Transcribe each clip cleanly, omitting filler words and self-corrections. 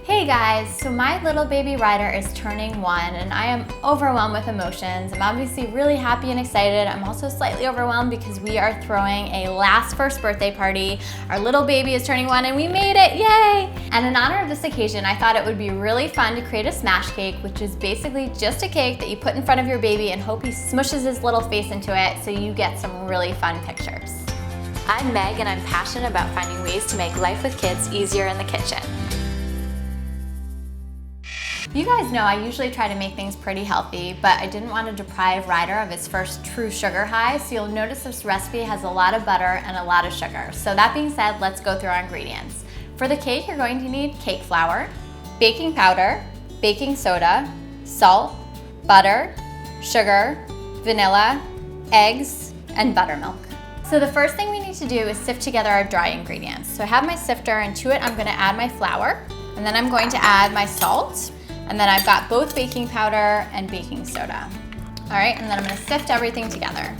Hey guys, so my little baby Ryder is turning 1 and I am overwhelmed with emotions. I'm obviously really happy and excited. I'm also slightly overwhelmed because we are throwing a last first birthday party. Our little baby is turning 1 and we made it, yay! And in honor of this occasion, I thought it would be really fun to create a smash cake, which is basically just a cake that you put in front of your baby and hope he smushes his little face into it so you get some really fun pictures. I'm Meg and I'm passionate about finding ways to make life with kids easier in the kitchen. You guys know I usually try to make things pretty healthy, but I didn't want to deprive Ryder of his first true sugar high, so you'll notice this recipe has a lot of butter and a lot of sugar. So that being said, let's go through our ingredients. For the cake, you're going to need cake flour, baking powder, baking soda, salt, butter, sugar, vanilla, eggs, and buttermilk. So the first thing we need to do is sift together our dry ingredients. So I have my sifter, and to it I'm going to add my flour, and then I'm going to add my salt, and then I've got both baking powder and baking soda. All right, and then I'm gonna sift everything together.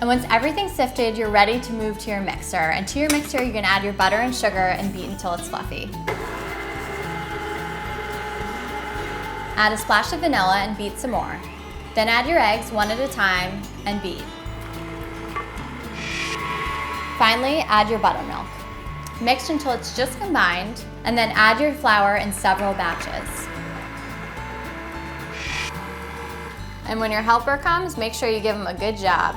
And once everything's sifted, you're ready to move to your mixer. And to your mixer, you're gonna add your butter and sugar and beat until it's fluffy. Add a splash of vanilla and beat some more. Then add your eggs one at a time and beat. Finally, add your buttermilk. Mix until it's just combined, and then add your flour in several batches. And when your helper comes, make sure you give him a good job.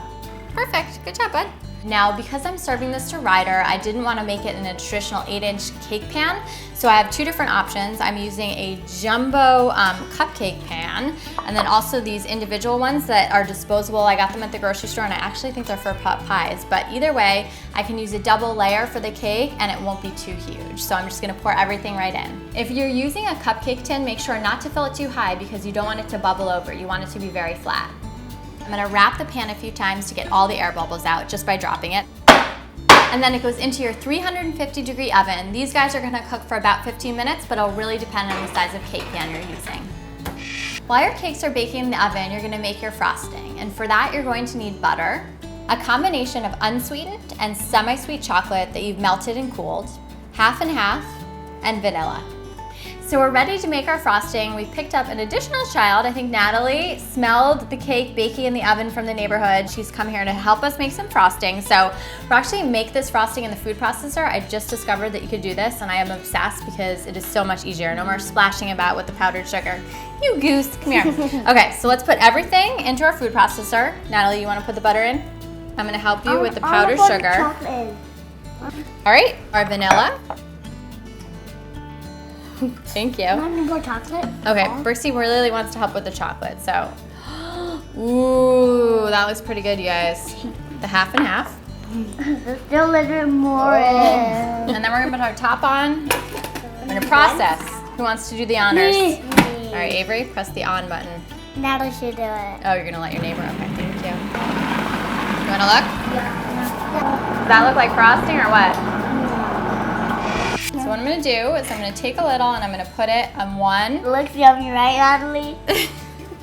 Perfect, good job, bud. Now, because I'm serving this to Ryder, I didn't want to make it in a traditional 8-inch cake pan, so I have two different options. I'm using a jumbo cupcake pan, and then also these individual ones that are disposable. I got them at the grocery store, and I actually think they're for pot pies, but either way, I can use a double layer for the cake, and it won't be too huge. So I'm just gonna pour everything right in. If you're using a cupcake tin, make sure not to fill it too high because you don't want it to bubble over. You want it to be very flat. I'm gonna wrap the pan a few times to get all the air bubbles out just by dropping it. And then it goes into your 350-degree oven. These guys are gonna cook for about 15 minutes, but it'll really depend on the size of cake pan you're using. While your cakes are baking in the oven, you're gonna make your frosting. And for that, you're going to need butter, a combination of unsweetened and semi-sweet chocolate that you've melted and cooled, half and half, and vanilla. So we're ready to make our frosting. We picked up an additional child. I think Natalie smelled the cake baking in the oven from the neighborhood. She's come here to help us make some frosting. So we'll actually make this frosting in the food processor. I just discovered that you could do this, and I am obsessed because it is so much easier. No more splashing about with the powdered sugar. You goose, come here. Okay, so let's put everything into our food processor. Natalie, you wanna put the butter in? I'm gonna help you with the powdered sugar. All right, our vanilla. Thank you. Want me to pour chocolate? Okay, Brixie really wants to help with the chocolate, so. Ooh, that looks pretty good, you guys. The half and half. There's still a little bit more in. And then we're gonna put our top on. We're gonna process. Who wants to do the honors? Me. All right, Avery, press the on button. Natalie should do it. Oh, you're gonna let your neighbor, okay, thank you. You wanna look? Yeah. Does that look like frosting or what? So what I'm gonna do is I'm gonna take a little and I'm gonna put it on one. It looks yummy, right, Natalie?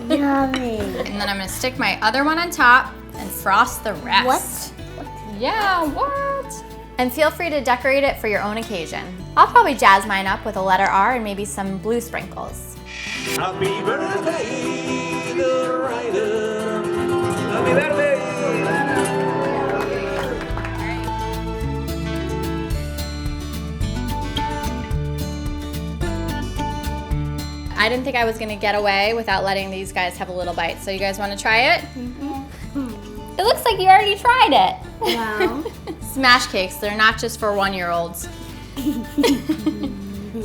Yummy. And then I'm gonna stick my other one on top and frost the rest. What? Yeah, what? And feel free to decorate it for your own occasion. I'll probably jazz mine up with a letter R and maybe some blue sprinkles. Happy birthday, little Ryder. Happy birthday. I didn't think I was gonna get away without letting these guys have a little bite. So you guys wanna try it? Mm-hmm. It looks like you already tried it. Wow. Smash cakes, they're not just for 1-year-olds.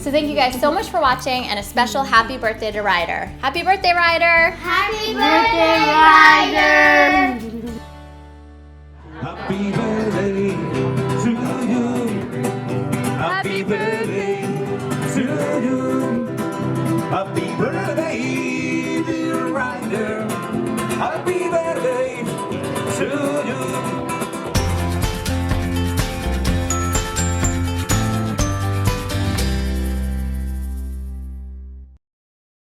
So thank you guys so much for watching, and a special happy birthday to Ryder. Happy birthday, Ryder! Happy birthday, Ryder! Happy birthday to you. Happy birthday to you. Happy birthday, dear Ryder. Happy